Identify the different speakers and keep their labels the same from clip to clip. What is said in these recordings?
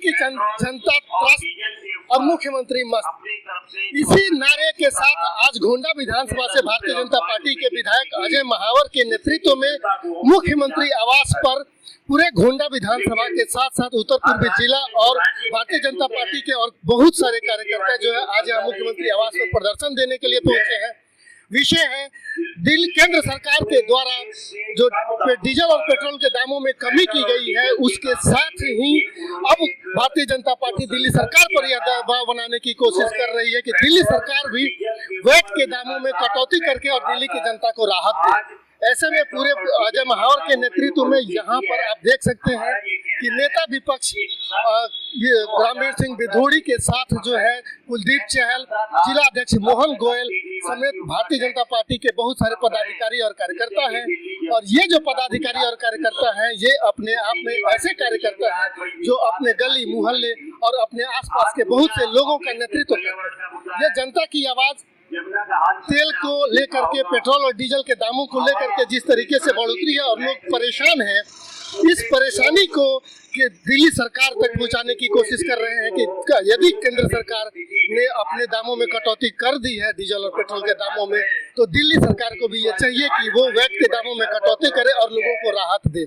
Speaker 1: की जनता त्रस्त और मुख्यमंत्री मस्त, इसी नारे के साथ आज गोंडा विधानसभा से भारतीय जनता पार्टी के विधायक अजय महावर के नेतृत्व में मुख्यमंत्री आवास पर पूरे गोंडा विधानसभा के साथ साथ उत्तर पूर्वी जिला और भारतीय जनता पार्टी के और बहुत सारे कार्यकर्ता जो है आज यहाँ मुख्यमंत्री आवास पर प्रदर्शन देने के लिए पहुंचे हैं। विषय है दिल्ली केंद्र सरकार के द्वारा जो डीजल और पेट्रोल के दामों में कमी की गई है, उसके साथ ही अब भारतीय जनता पार्टी दिल्ली सरकार पर यह दबाव बनाने की कोशिश कर रही है कि दिल्ली सरकार भी वैट के दामों में कटौती करके और दिल्ली की जनता को राहत दे। ऐसे में पूरे अजय महावर के नेतृत्व में यहाँ पर आप देख सकते हैं कि नेता विपक्ष ग्रामीण सिंह विधोड़ी के साथ जो है कुलदीप चहल, जिला अध्यक्ष मोहन गोयल समेत भारतीय जनता पार्टी के बहुत सारे पदाधिकारी और कार्यकर्ता हैं। और ये जो पदाधिकारी और कार्यकर्ता हैं, ये अपने आप में ऐसे कार्यकर्ता हैं जो अपने गली मोहल्ले और अपने आसपास के बहुत से लोगों का नेतृत्व करते हैं। ये जनता की आवाज तेल को लेकर के, पेट्रोल और डीजल के दामों को लेकर के जिस तरीके से बढ़ोतरी है और लोग परेशान हैं, इस परेशानी को कि दिल्ली सरकार तक पहुंचाने की कोशिश कर रहे हैं कि यदि केंद्र सरकार ने अपने दामों में कटौती कर दी है डीजल और पेट्रोल के दामों में, तो दिल्ली सरकार को भी ये चाहिए कि वो वैट के दामों में कटौती करे और लोगों को राहत दे।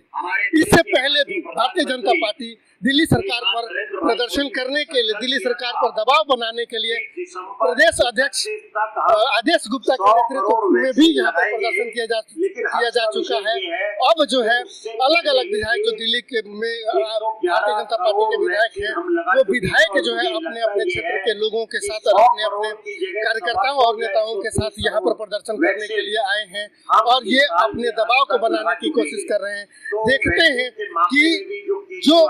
Speaker 1: इससे पहले भी भारतीय जनता पार्टी दिल्ली सरकार पर प्रदर्शन करने के लिए, दिल्ली सरकार पर दबाव बनाने के लिए प्रदेश अध्यक्ष आदेश गुप्ता के नेतृत्व में भी यहाँ पर प्रदर्शन किया जा चुका है। अब जो है अलग अलग विधायक जो दिल्ली के में भारतीय जनता पार्टी के विधायक हैं, वो विधायक जो है अपने अपने क्षेत्र के लोगों के साथ और अपने अपने कार्यकर्ताओं और नेताओं के साथ यहाँ पर प्रदर्शन करने के लिए आए हैं और ये अपने दबाव को बनाने की कोशिश कर रहे हैं। देखते हैं कि जो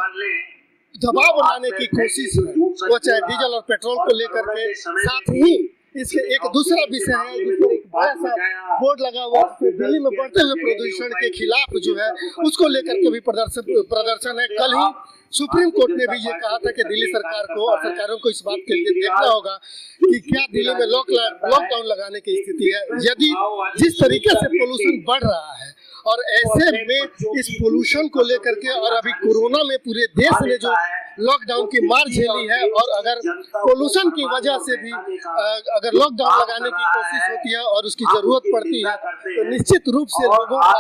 Speaker 1: दबाव बनाने की कोशिश है वो चाहे डीजल और पेट्रोल को लेकर के, साथ ही इसके एक दूसरा विषय है जिसमें एक बड़ा सा बोर्ड लगा हुआ है दिल्ली में बढ़ते हुए प्रदूषण के खिलाफ जो है उसको लेकर के भी प्रदर्शन है। कल ही सुप्रीम कोर्ट ने भी ये कहा था कि दिल्ली सरकार को और सरकारों को इस बात के लिए देखना होगा कि क्या दिल्ली में लॉकडाउन लगाने की स्थिति है। यदि जिस तरीके से पोल्यूशन बढ़ रहा है और ऐसे में इस पोल्यूशन को लेकर के और अभी कोरोना में पूरे देश ने जो लॉकडाउन की मार झेली है और अगर पोल्यूशन की वजह से भी अगर लॉकडाउन लगाने की कोशिश होती है और उसकी जरूरत पड़ती है तो निश्चित रूप से लोगों का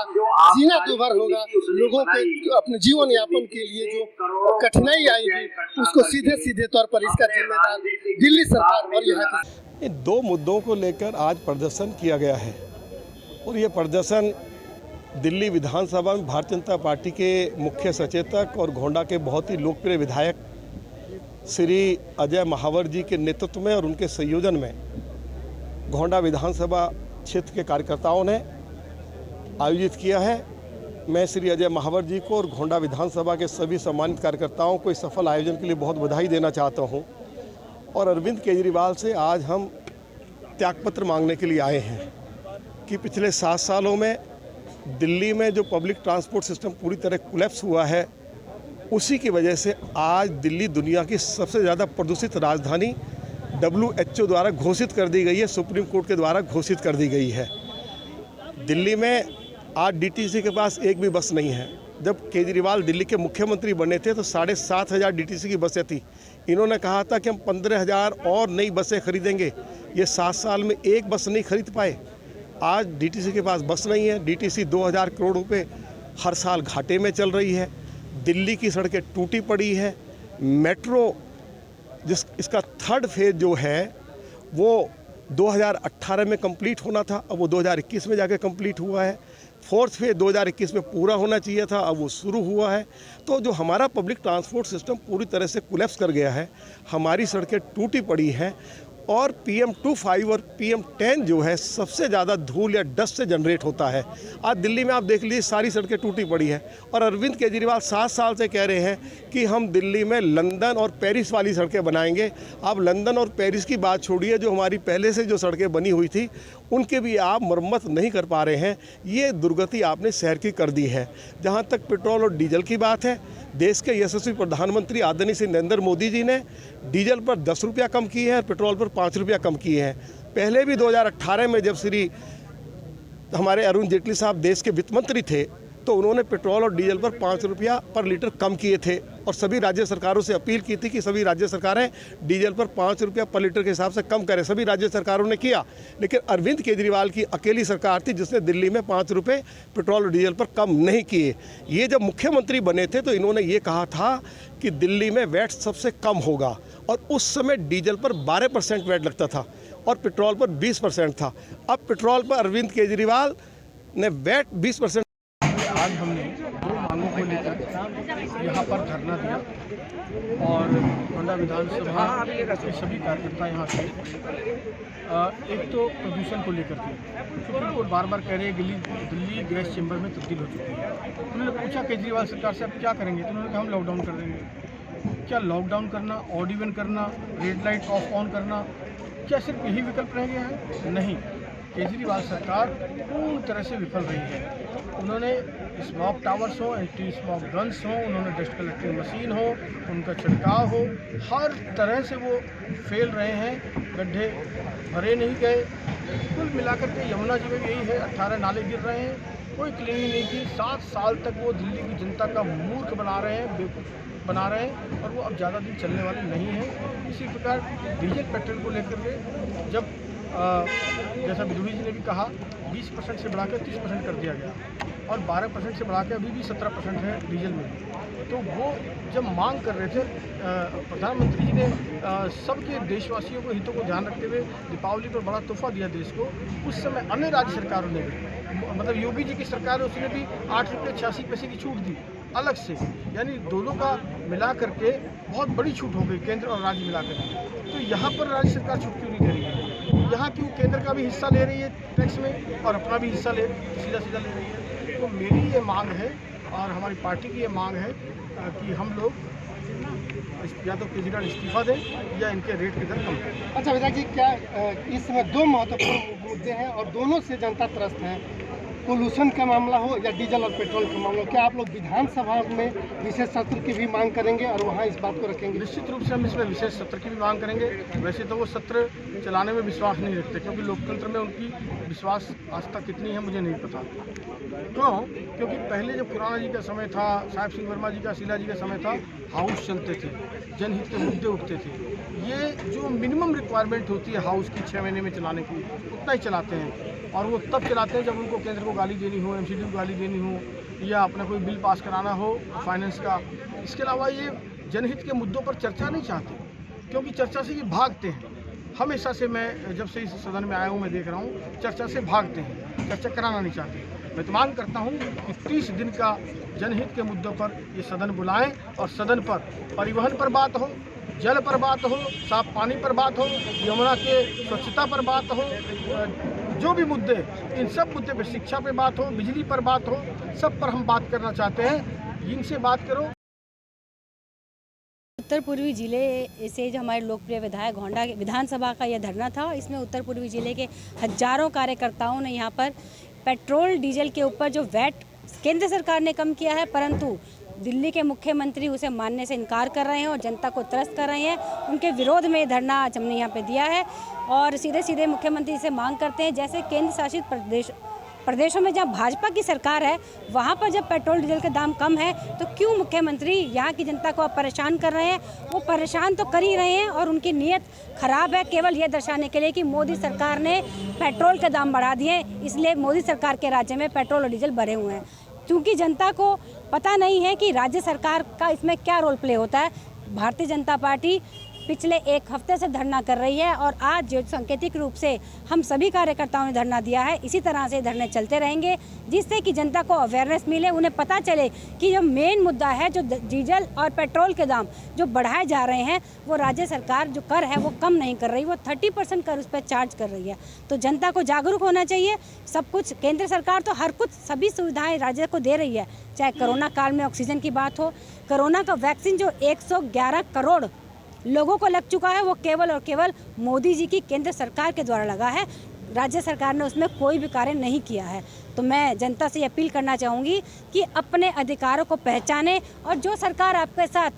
Speaker 1: जीना दुभर होगा। लोगों के अपने जीवन यापन के लिए जो कठिनाई आएगी उसको सीधे सीधे तौर पर इसका जिम्मेदार दिल्ली सरकार और यहाँ की।
Speaker 2: इन दो मुद्दों को लेकर आज प्रदर्शन किया गया है और ये प्रदर्शन दिल्ली विधानसभा में भारतीय जनता पार्टी के मुख्य सचेतक और गोंडा के बहुत ही लोकप्रिय विधायक श्री अजय महावर जी के नेतृत्व में और उनके संयोजन में गोंडा विधानसभा क्षेत्र के कार्यकर्ताओं ने आयोजित किया है। मैं श्री अजय महावर जी को और गोंडा विधानसभा के सभी सम्मानित कार्यकर्ताओं को इस सफल आयोजन के लिए बहुत बधाई देना चाहता हूं और अरविंद केजरीवाल से आज हम त्यागपत्र मांगने के लिए आए हैं कि पिछले 7 सालों में दिल्ली में जो पब्लिक ट्रांसपोर्ट सिस्टम पूरी तरह कोलैप्स हुआ है, उसी की वजह से आज दिल्ली दुनिया की सबसे ज़्यादा प्रदूषित राजधानी WHO द्वारा घोषित कर दी गई है, सुप्रीम कोर्ट के द्वारा घोषित कर दी गई है। दिल्ली में आज DTC के पास एक भी बस नहीं है। जब केजरीवाल दिल्ली के मुख्यमंत्री बने थे तो 7,500 DTC की बसें थी। इन्होंने कहा था कि हम 15,000 और नई बसें खरीदेंगे। ये 7 साल में एक बस नहीं खरीद पाए। आज DTC के पास बस नहीं है। DTC 2,000 करोड़ रुपए हर साल घाटे में चल रही है। दिल्ली की सड़कें टूटी पड़ी है। मेट्रो इसका 3rd फेज जो है वो 2018 में कंप्लीट होना था, अब वो 2021 में जाके कंप्लीट हुआ है। 4th फेज 2021 में पूरा होना चाहिए था, अब वो शुरू हुआ है। तो जो हमारा पब्लिक ट्रांसपोर्ट सिस्टम पूरी तरह से कोलैप्स कर गया है, हमारी सड़कें टूटी पड़ी हैं और PM2.5 और PM10 जो है सबसे ज़्यादा धूल या डस्ट से जनरेट होता है। आज दिल्ली में आप देख लीजिए सारी सड़कें टूटी पड़ी हैं और अरविंद केजरीवाल 7 साल से कह रहे हैं कि हम दिल्ली में लंदन और पेरिस वाली सड़कें बनाएंगे। आप लंदन और पेरिस की बात छोड़िए, जो हमारी पहले से जो सड़कें बनी हुई थी उनके भी आप मरम्मत नहीं कर पा रहे हैं। ये दुर्गति आपने शहर की कर दी है। जहाँ तक पेट्रोल और डीजल की बात है, देश के यशस्वी प्रधानमंत्री आदरणीय श्री नरेंद्र मोदी जी ने डीजल पर 10 रुपया कम किए हैं और पेट्रोल पर 5 रुपया कम किए हैं। पहले भी 2018 में जब श्री हमारे अरुण जेटली साहब देश के वित्त मंत्री थे तो उन्होंने पेट्रोल और डीजल पर 5 रुपया पर लीटर कम किए थे और सभी राज्य सरकारों से अपील की थी कि सभी राज्य सरकारें डीजल पर 5 रुपया पर लीटर के हिसाब से कम करें। सभी राज्य सरकारों ने किया, लेकिन अरविंद केजरीवाल की अकेली सरकार थी जिसने दिल्ली में 5 रुपये पेट्रोल और डीजल पर कम नहीं किए। ये जब मुख्यमंत्री बने थे तो इन्होंने ये कहा था कि दिल्ली में वैट सबसे कम होगा और उस समय डीजल पर 12% वैट लगता था और पेट्रोल पर 20% था। अब पेट्रोल पर अरविंद केजरीवाल ने वैट 20%।
Speaker 3: आज हमने 2 मांगों को लेकर यहाँ पर धरना दिया और गोंडा विधानसभा के सभी कार्यकर्ता यहाँ थे। एक तो प्रदूषण को लेकर के सुप्रीम कोर्ट बार बार कह रहे हैं दिल्ली गैस चेंबर में तब्दील हो चुकी है। उन्होंने पूछा केजरीवाल सरकार से आप क्या करेंगे, तो उन्होंने कहा हम लॉकडाउन कर देंगे। क्या लॉकडाउन करना, ऑड इवन करना, रेड लाइट ऑफ ऑन करना, क्या सिर्फ यही विकल्प रह गया है? नहीं, केजरीवाल सरकार पूर्ण तरह से विफल रही है। उन्होंने स्मॉग टावर्स हो, एंटी स्मॉग गन्स हो, उन्होंने डस्ट कलेक्टिंग मशीन हो, उनका छिड़काव हो, हर तरह से वो फेल रहे हैं। गड्ढे भरे नहीं गए। कुल मिलाकर के यमुना जी में भी यही है, 18 नाले गिर रहे हैं, कोई क्लीनिंग नहीं की। 7 साल तक वो दिल्ली की जनता का मूर्ख बना रहे हैं, बेवकूफ़ बना रहे हैं और वो अब ज़्यादा दिन चलने वाले नहीं हैं। इसी प्रकार डीजल पेट्रोल को लेकर के जब जैसा विधुवी जी ने भी कहा 20% से बढ़ाकर 30% कर दिया गया और 12% से बढ़ाकर अभी भी 17% है डीजल में। तो वो जब मांग कर रहे थे, प्रधानमंत्री जी ने सबके देशवासियों को हितों को ध्यान रखते हुए दीपावली पर बड़ा तोहफा दिया देश को। उस समय अन्य राज्य सरकारों ने भी, मतलब योगी जी की सरकार है, उसने भी 8 रुपये 86 पैसे की छूट दी अलग से, यानी दोनों का मिला करके बहुत बड़ी छूट हो गई केंद्र और राज्य मिला करके। तो यहाँ पर राज्य सरकार छूट क्यों नहीं दे रही है? यहाँ क्यों केंद्र का भी हिस्सा ले रही है टैक्स में और अपना भी हिस्सा सीधा सीधा ले रही है? तो मेरी ये मांग है और हमारी पार्टी की ये मांग है कि हम लोग या तो केजरीवाल इस्तीफा दें या इनके रेट की दर कम करें।
Speaker 1: अच्छा विधायक जी, क्या इस समय 2 महत्वपूर्ण मुद्दे हैं और दोनों से जनता त्रस्त है, पोल्यूशन का मामला हो या डीजल और पेट्रोल का मामला हो। क्या आप लोग विधानसभा में विशेष सत्र की भी मांग करेंगे और वहाँ इस बात को रखेंगे?
Speaker 3: निश्चित रूप से हम इसमें विशेष सत्र की भी मांग करेंगे। वैसे तो वो सत्र चलाने में विश्वास नहीं रखते, क्योंकि लोकतंत्र में उनकी विश्वास आस्था कितनी है मुझे नहीं पता। क्यों? क्योंकि पहले जब खुराना जी का समय था, साहिब सिंह वर्मा जी का, शीला जी का समय था, हाउस चलते थे, जनहित के मुद्दे उठते थे। ये जो मिनिमम रिक्वायरमेंट होती है हाउस की 6 महीने में चलाने की, उतना ही चलाते हैं और वो तब चलाते हैं जब उनको केंद्र को गाली देनी हो, एमसीडी को गाली देनी हो या अपना कोई बिल पास कराना हो फाइनेंस का। इसके अलावा ये जनहित के मुद्दों पर चर्चा नहीं चाहते, क्योंकि चर्चा से ये भागते हैं। हमेशा से मैं जब से इस सदन में आया हूँ मैं देख रहा हूँ चर्चा से भागते हैं, चर्चा कराना नहीं चाहते। मैं तो मांग करता हूँ कि 30 दिन का जनहित के मुद्दों पर ये सदन बुलाएं और सदन पर परिवहन पर बात हो, जल पर बात हो, साफ पानी पर बात हो, यमुना के स्वच्छता पर बात हो, जो भी मुद्दे, इन सब मुद्दे पर, शिक्षा पे बात हो, बिजली पर बात हो, सब पर हम बात करना चाहते हैं। इनसे बात करो।
Speaker 4: उत्तर पूर्वी जिले से जो हमारे लोकप्रिय विधायक गोंडा विधानसभा का यह धरना था, इसमें उत्तर पूर्वी जिले के हजारों कार्यकर्ताओं ने यहाँ पर पेट्रोल डीजल के ऊपर जो वैट केंद्र सरकार ने कम किया है, परंतु दिल्ली के मुख्यमंत्री उसे मानने से इनकार कर रहे हैं और जनता को त्रस्त कर रहे हैं। उनके विरोध में धरना आज हमने यहाँ पे दिया है और सीधे सीधे मुख्यमंत्री से मांग करते हैं, जैसे केंद्र शासित प्रदेशों में जहाँ भाजपा की सरकार है वहाँ पर जब पेट्रोल डीजल के दाम कम है तो क्यों मुख्यमंत्री यहाँ की जनता को परेशान कर रहे हैं? वो परेशान तो कर ही रहे हैं और उनकी नीयत खराब है, केवल ये दर्शाने के लिए कि मोदी सरकार ने पेट्रोल के दाम बढ़ा दिए, इसलिए मोदी सरकार के राज्य में पेट्रोल और डीजल बढ़े हुए हैं। क्योंकि जनता को पता नहीं है कि राज्य सरकार का इसमें क्या रोल प्ले होता है। भारतीय जनता पार्टी पिछले 1 हफ्ते से धरना कर रही है और आज जो सांकेतिक रूप से हम सभी कार्यकर्ताओं ने धरना दिया है, इसी तरह से धरने चलते रहेंगे, जिससे कि जनता को अवेयरनेस मिले, उन्हें पता चले कि जो मेन मुद्दा है, जो डीजल और पेट्रोल के दाम जो बढ़ाए जा रहे हैं, वो राज्य सरकार जो कर है वो कम नहीं कर रही, वो 30% कर उस पर चार्ज कर रही है। तो जनता को जागरूक होना चाहिए। सब कुछ केंद्र सरकार तो हर कुछ सभी सुविधाएँ राज्य को दे रही है, चाहे कोरोना काल में ऑक्सीजन की बात हो, कोरोना का वैक्सीन जो 111 करोड़ लोगों को लग चुका है, वो केवल और केवल मोदी जी की केंद्र सरकार के द्वारा लगा है। राज्य सरकार ने उसमें कोई भी कार्य नहीं किया है। तो मैं जनता से अपील करना चाहूँगी कि अपने अधिकारों को पहचाने और जो सरकार आपके साथ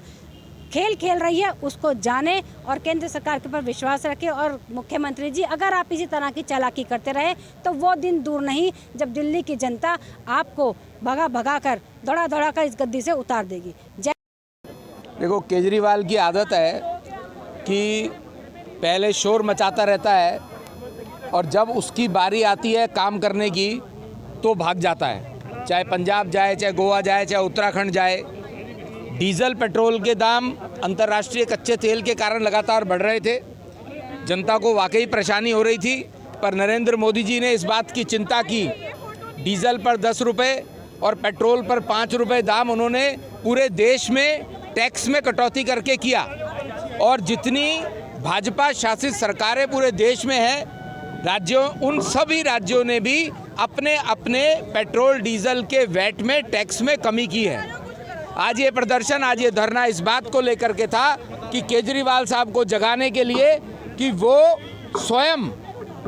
Speaker 4: खेल खेल रही है उसको जाने और केंद्र सरकार के ऊपर विश्वास रखें। और मुख्यमंत्री जी, अगर आप इसी तरह की चालाकी करते रहे तो वो दिन दूर नहीं जब दिल्ली की जनता आपको भगा भगा कर दौड़ा दौड़ा कर इस गद्दी से उतार देगी। जय।
Speaker 5: देखो, केजरीवाल की आदत है कि पहले शोर मचाता रहता है और जब उसकी बारी आती है काम करने की तो भाग जाता है। चाहे पंजाब जाए, चाहे गोवा जाए, चाहे उत्तराखंड जाए। डीजल पेट्रोल के दाम अंतर्राष्ट्रीय कच्चे तेल के कारण लगातार बढ़ रहे थे। जनता को वाकई परेशानी हो रही थी, पर नरेंद्र मोदी जी ने इस बात की चिंता की। डीजल पर 10 रुपये और पेट्रोल पर 5 रुपये दाम उन्होंने पूरे देश में टैक्स में कटौती करके किया। और जितनी भाजपा शासित सरकारें पूरे देश में हैं, राज्यों, उन सभी राज्यों ने भी अपने अपने पेट्रोल डीजल के वैट में टैक्स में कमी की है। आज ये प्रदर्शन, आज ये धरना इस बात को लेकर के था कि केजरीवाल साहब को जगाने के लिए कि वो स्वयं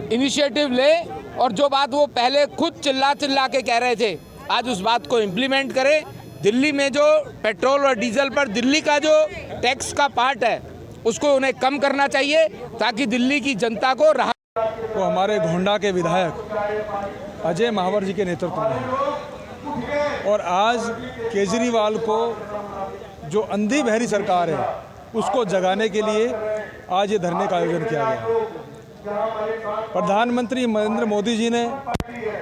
Speaker 5: इनिशिएटिव ले और जो बात वो पहले खुद चिल्ला चिल्ला के कह रहे थे, आज उस बात को इम्प्लीमेंट करें। दिल्ली में जो पेट्रोल और डीजल पर दिल्ली का जो टैक्स का पार्ट है उसको उन्हें कम करना चाहिए ताकि दिल्ली की जनता को राहत।
Speaker 6: वो हमारे गोंडा के विधायक अजय महावर जी के नेतृत्व में है और आज केजरीवाल को जो अंधी बहरी सरकार है उसको जगाने के लिए आज ये धरने का आयोजन किया गया। प्रधानमंत्री नरेंद्र मोदी जी ने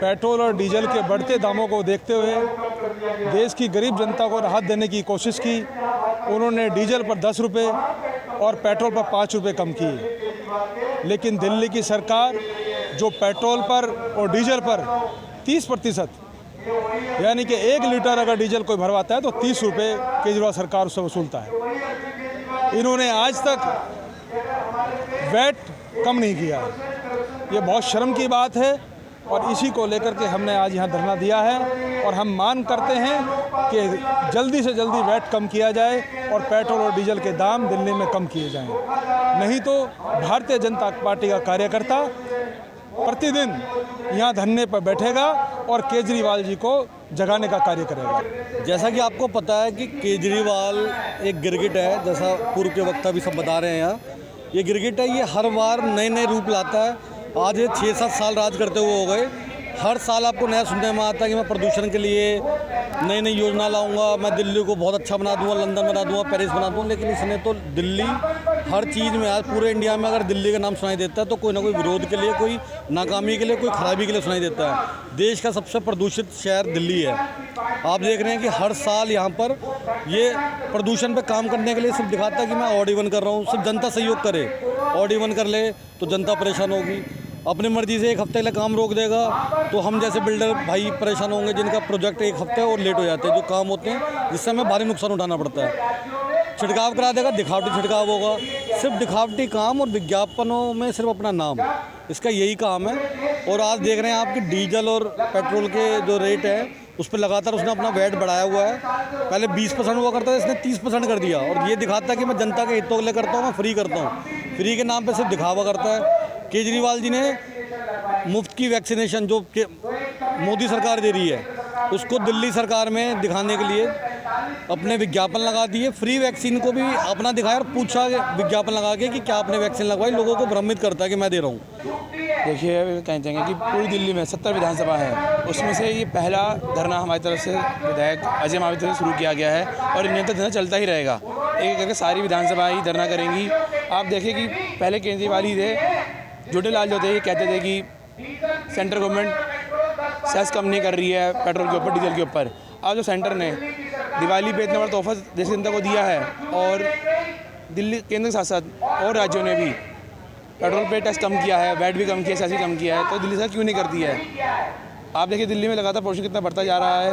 Speaker 6: पेट्रोल और डीजल के बढ़ते दामों को देखते हुए देश की गरीब जनता को राहत देने की कोशिश की। उन्होंने डीजल पर 10 रुपये और पेट्रोल पर 5 रुपये कम किए, लेकिन दिल्ली की सरकार जो पेट्रोल पर और डीजल पर 30% यानी कि 1 लीटर अगर डीजल कोई भरवाता है तो 30 रुपये केजरीवाल सरकार उससे वसूलता है। इन्होंने आज तक वैट कम नहीं किया। ये बहुत शर्म की बात है और इसी को लेकर के हमने आज यहाँ धरना दिया है और हम मांग करते हैं कि जल्दी से जल्दी वैट कम किया जाए और पेट्रोल और डीजल के दाम दिल्ली में कम किए जाएं। नहीं तो भारतीय जनता पार्टी का कार्यकर्ता प्रतिदिन यहाँ धरने पर बैठेगा और केजरीवाल जी को जगाने का कार्य करेगा।
Speaker 7: जैसा कि आपको पता है कि केजरीवाल एक गिरगिट है, जैसा पूर्व के वक्ता भी सब बता रहे हैं यहाँ। ये गिरगिट है, ये हर बार नए नए रूप लाता है। आज ये 6-7 साल राज करते हुए हो गए। हर साल आपको नया सुनने में आता है कि मैं प्रदूषण के लिए नई नई योजना लाऊंगा, मैं दिल्ली को बहुत अच्छा बना दूंगा, लंदन बना दूंगा, पेरिस बना दूंगा। लेकिन इसने तो दिल्ली हर चीज़ में, आज पूरे इंडिया में अगर दिल्ली का नाम सुनाई देता है तो कोई ना कोई विरोध के लिए, कोई नाकामी के लिए, कोई खराबी के लिए सुनाई देता है। देश का सबसे प्रदूषित शहर दिल्ली है। आप देख रहे हैं कि हर साल यहाँ पर ये प्रदूषण पे काम करने के लिए सिर्फ दिखाता है कि मैं ऑड इवन कर रहा हूँ। सिर्फ जनता सहयोग करे, ऑड इवन कर ले तो जनता परेशान होगी। अपनी मर्जी से 1 हफ्ते के लिए काम रोक देगा तो हम जैसे बिल्डर भाई परेशान होंगे, जिनका प्रोजेक्ट 1 हफ्ते और लेट हो जाते हैं, जो काम होते हैं, जिससे हमें भारी नुकसान उठाना पड़ता है। छिड़काव करा देगा, दिखावटी छिड़काव होगा, सिर्फ दिखावटी काम और विज्ञापनों में सिर्फ अपना नाम, इसका यही काम है। और आज देख रहे हैं आपकी डीजल और पेट्रोल के जो रेट है उस पर लगातार उसने अपना वैट बढ़ाया हुआ है। पहले 20% हुआ करता था, इसने 30% कर दिया और ये दिखाता है कि मैं जनता के हितों के लिए करता हूँ, मैं फ्री करता हूँ। फ्री के नाम पे सिर्फ दिखावा करता है। केजरीवाल जी ने मुफ्त की वैक्सीनेशन जो मोदी सरकार दे रही है उसको दिल्ली सरकार में दिखाने के लिए अपने विज्ञापन लगा दिए। फ्री वैक्सीन को भी अपना दिखाया और पूछा विज्ञापन लगा के कि क्या आपने वैक्सीन लगवाई। लोगों को भ्रमित करता है कि मैं दे रहा हूँ।
Speaker 8: देखिए, कहना चाहेंगे कि पूरी दिल्ली में 70 विधानसभा है, उसमें से ये पहला धरना हमारी तरफ से विधायक अजय महावर से शुरू किया गया है और निरंतर धरना चलता ही रहेगा। एक करके सारी विधानसभा ही धरना करेंगी। आप देखिए कि पहले केजरीवाल ही थे, झूठेलाल जो थे, ये कहते थे कि सेंट्रल गवर्नमेंट सेस कम नहीं कर रही है पेट्रोल के ऊपर, डीजल के ऊपर। अब जो सेंटर ने दिवाली पे इतना बड़ा तोहफा देश की जनता को दिया है और दिल्ली केंद्र के साथ साथ और राज्यों ने भी पेट्रोल पे टैक्स कम किया है, वैट भी कम किया है, सेस भी कम किया है, तो दिल्ली सरकार क्यों नहीं करती है? आप देखिए दिल्ली में लगातार पोल्यूशन कितना बढ़ता जा रहा है।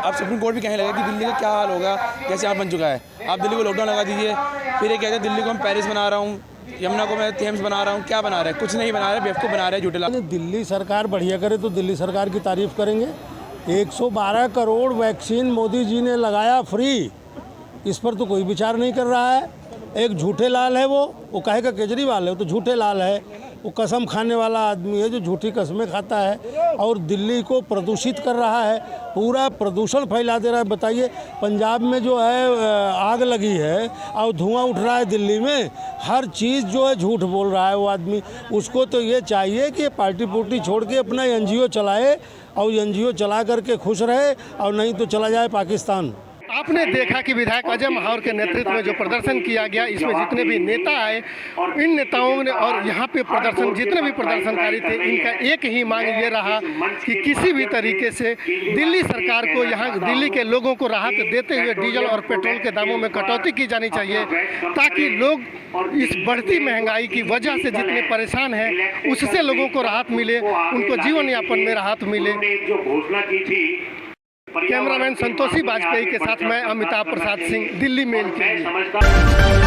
Speaker 8: अब सुप्रीम कोर्ट भी कहने लगा कि दिल्ली का क्या हाल होगा, कैसे यहाँ बन चुका है। आप दिल्ली को लॉकडाउन लगा दीजिए, फिर ये कहते हैं दिल्ली को हम पेरिस बना रहा हूँ, यमुना को मैं थेम्स बना रहा हूँ। क्या बना रहा है? कुछ नहीं बना रहा है, बेवकूफ़ बना रहा है, झूठे लाल।
Speaker 9: दिल्ली सरकार बढ़िया करे तो दिल्ली सरकार की तारीफ करेंगे। 112 करोड़ वैक्सीन मोदी जी ने लगाया फ्री, इस पर तो कोई विचार नहीं कर रहा है। एक झूठे लाल है, वो कहेगा केजरीवाल है, वो तो झूठे लाल है। वो कसम खाने वाला आदमी है जो झूठी कस्में खाता है और दिल्ली को प्रदूषित कर रहा है, पूरा प्रदूषण फैला दे रहा है। बताइए पंजाब में जो है आग लगी है और धुआं उठ रहा है, दिल्ली में हर चीज़ जो है झूठ बोल रहा है वो आदमी। उसको तो ये चाहिए कि पार्टी पुर्टी छोड़ के अपना एनजीओ चलाए और एनजीओ चला करके खुश रहे और नहीं तो चला जाए पाकिस्तान।
Speaker 1: आपने देखा कि विधायक अजय महावर के नेतृत्व में जो प्रदर्शन किया गया, इसमें जितने भी नेता आए इन नेताओं ने और यहाँ पे प्रदर्शन जितने भी प्रदर्शनकारी थे, इनका एक ही मांग ये रहा कि किसी भी तरीके से दिल्ली सरकार को, यहाँ दिल्ली के लोगों को राहत देते हुए डीजल और पेट्रोल के दामों में कटौती की जानी चाहिए, ताकि लोग इस बढ़ती महंगाई की वजह से जितने परेशान हैं उससे लोगों को राहत मिले, उनको जीवन यापन में राहत मिले। कैमरामैन संतोषी वाजपेयी के साथ मैं अमिताभ प्रसाद सिंह, दिल्ली मेल के लिए।